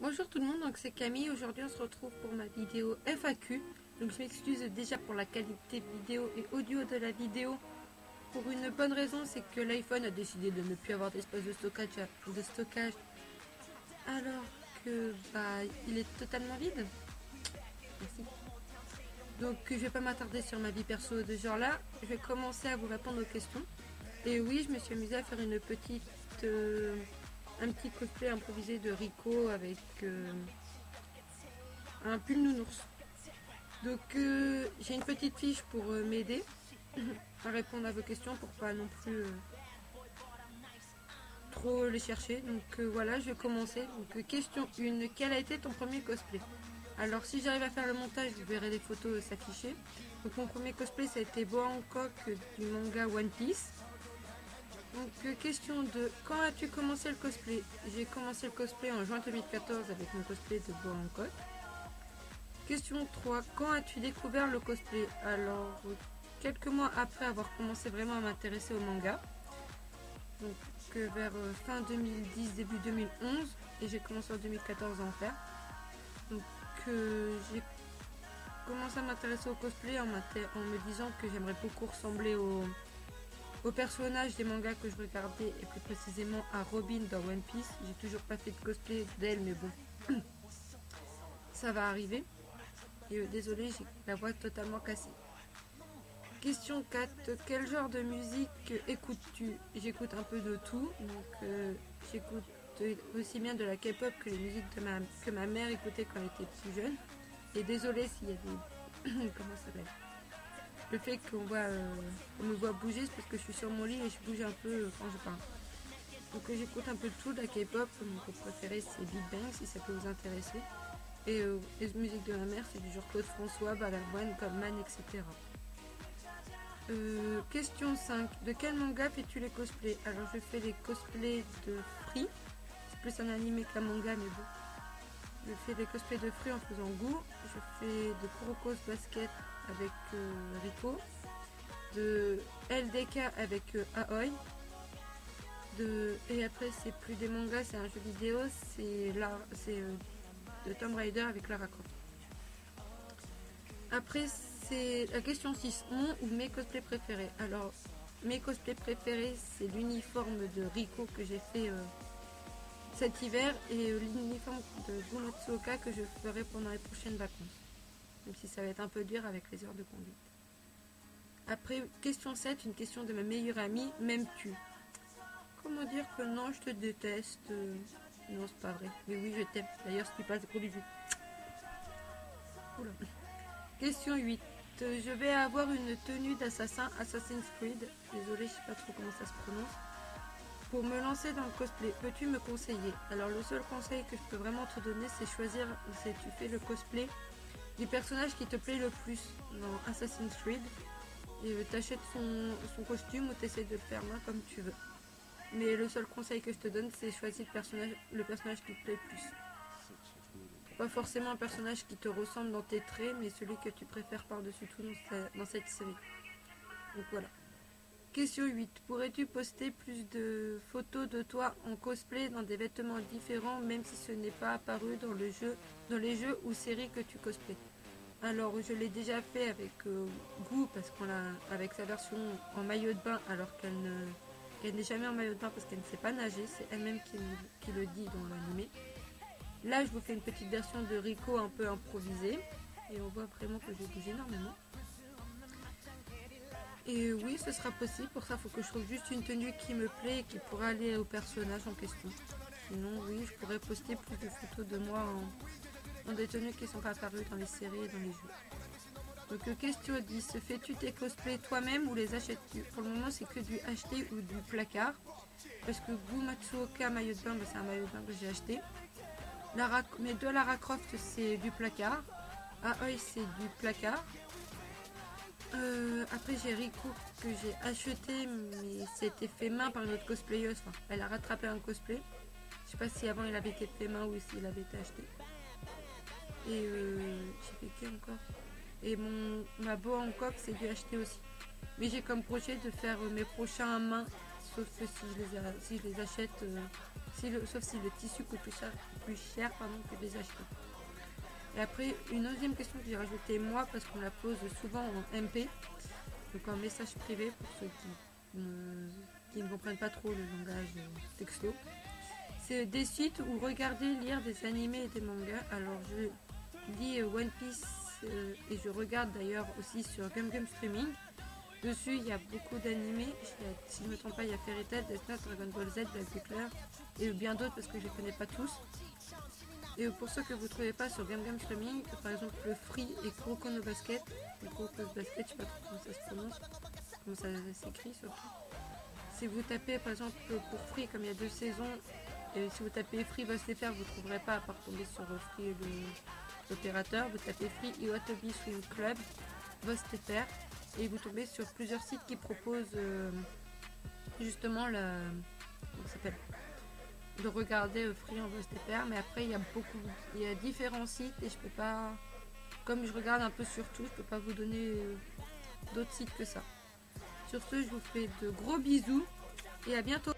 Bonjour tout le monde, donc c'est Camille. Aujourd'hui on se retrouve pour ma vidéo FAQ. Donc je m'excuse déjà pour la qualité vidéo et audio de la vidéo. Pour une bonne raison, c'est que l'iPhone a décidé de ne plus avoir d'espace de stockage alors que il est totalement vide. Merci. Donc je vais pas m'attarder sur ma vie perso de ce genre là. Je vais commencer à vous répondre aux questions. Et oui, je me suis amusée à faire une petite un petit cosplay improvisé de Rico avec un pull nounours. Donc j'ai une petite fiche pour m'aider à répondre à vos questions pour pas non plus trop les chercher. Donc voilà, je vais commencer. Donc question 1, quel a été ton premier cosplay? Alors si j'arrive à faire le montage, vous verrez les photos s'afficher. Donc mon premier cosplay ça a été Boa Hancock du manga One Piece. Donc question 2, quand as-tu commencé le cosplay? J'ai commencé le cosplay en juin 2014 avec mon cosplay de Boa Hancock. Question 3, quand as-tu découvert le cosplay? Alors quelques mois après avoir commencé vraiment à m'intéresser au manga. Donc vers fin 2010, début 2011, et j'ai commencé en 2014 à en faire. Donc j'ai commencé à m'intéresser au cosplay en me disant que j'aimerais beaucoup ressembler au personnage des mangas que je regardais, et plus précisément à Robin dans One Piece. J'ai toujours pas fait de cosplay d'elle, mais bon, ça va arriver. Et désolé, j'ai la voix totalement cassée. Question 4, quel genre de musique écoutes-tu? J'écoute un peu de tout, donc j'écoute aussi bien de la K-pop que les musiques que ma mère écoutait quand elle était plus jeune. Et désolé s'il y a des... comment ça s'appelle? Le fait qu'on me voit bouger, c'est parce que je suis sur mon lit et je bouge un peu quand je parle. Donc j'écoute un peu de tout, de la K-pop. Mon groupe préféré c'est Big Bang, si ça peut vous intéresser. Et les musiques de ma mère c'est du genre Claude François, Balavoine, Goldman, etc. Question 5. De quel manga fais-tu les cosplays? Alors je fais les cosplays de Free. C'est plus un animé qu'un manga, mais bon. Je fais des cosplays de Free en faisant goût. Je fais de Kuroko's Basket avec Rico. De LDK avec Aoi. Et après c'est plus des mangas, c'est un jeu vidéo. C'est de Tomb Raider avec Lara Croft. Après c'est la question 6, mon ou mes cosplays préférés. Alors mes cosplays préférés c'est l'uniforme de Rico que j'ai fait cet hiver, et l'uniforme de Gu Matsuoka que je ferai pendant les prochaines vacances, même si ça va être un peu dur avec les heures de conduite. Après question 7, une question de ma meilleure amie, m'aimes-tu? Comment dire que non, je te déteste? Non, c'est pas vrai, mais oui, je t'aime. D'ailleurs, je te passe gros bisous. Oula. Question 8. Je vais avoir une tenue d'assassin Assassin's Creed. Désolée, je sais pas trop comment ça se prononce. Pour me lancer dans le cosplay, peux-tu me conseiller? Alors le seul conseil que je peux vraiment te donner, c'est choisir, tu fais le cosplay du personnage qui te plaît le plus dans Assassin's Creed. Et t'achètes son costume ou t'essaies de le faire main comme tu veux. Mais le seul conseil que je te donne, c'est choisir le personnage qui te plaît le plus. Pas forcément un personnage qui te ressemble dans tes traits, mais celui que tu préfères par-dessus tout dans cette série. Donc voilà. Question 8. Pourrais-tu poster plus de photos de toi en cosplay dans des vêtements différents, même si ce n'est pas apparu dans les jeux ou séries que tu cosplays? Alors je l'ai déjà fait avec Gu, parce avec sa version en maillot de bain, alors qu'elle n'est jamais en maillot de bain parce qu'elle ne sait pas nager. C'est elle-même qui le dit dans l'animé. Là, je vous fais une petite version de Rico un peu improvisée. Et on voit vraiment que je bouge énormément. Et oui, ce sera possible. Pour ça, il faut que je trouve juste une tenue qui me plaît et qui pourra aller au personnage en question. Sinon, oui, je pourrais poster plus de photos de moi en des tenues qui ne sont pas apparues dans les séries et dans les jeux. Donc, question 10. Fais-tu tes cosplays toi-même ou les achètes-tu? Pour le moment, c'est que du acheté ou du placard. Parce que Gu Matsuoka maillot de bain, c'est un maillot de bain que j'ai acheté. Mes deux Lara Croft c'est du placard. Aoi c'est du placard. Après j'ai Rico que j'ai acheté, mais c'était fait main par une autre cosplayeuse. Enfin, elle a rattrapé un cosplay. Je sais pas si avant il avait été fait main ou s'il avait été acheté. Et j'ai fait qui encore? Et ma Boa Hancock c'est du acheté aussi. Mais j'ai comme projet de faire mes prochains mains sauf que si je les achète, sauf si le tissu coûte plus cher pardon, que de les acheter. Et après, une deuxième question que j'ai rajoutée moi, parce qu'on la pose souvent en MP, donc en message privé pour ceux qui ne comprennent pas trop le langage texto. C'est des sites où regarder, lire des animés et des mangas. Alors je lis One Piece et je regarde d'ailleurs aussi sur Gum Streaming. Dessus il y a beaucoup d'animés. Si je ne me trompe pas, il y a Fairy Tail, Death Note, Dragon Ball Z, Black Butler et bien d'autres parce que je ne les connais pas tous. Et pour ceux que vous ne trouvez pas sur Gum Streaming, par exemple le Free et Kuroko no Basket. Le Kuroko no Basket, je ne sais pas trop comment ça se prononce, comment ça s'écrit surtout. Si vous tapez par exemple pour Free, comme il y a 2 saisons, et si vous tapez Free Boss FR, vous ne trouverez pas à part tomber sur Free l'opérateur. Vous tapez Free Iwatobi Swim Club, Boss FR, et vous tombez sur plusieurs sites qui proposent justement comment ça s'appelle, de regarder Free en Boss FR. Mais après il y a différents sites et je peux pas, comme je regarde un peu sur tout, je peux pas vous donner d'autres sites que ça. Sur ce, je vous fais de gros bisous et à bientôt.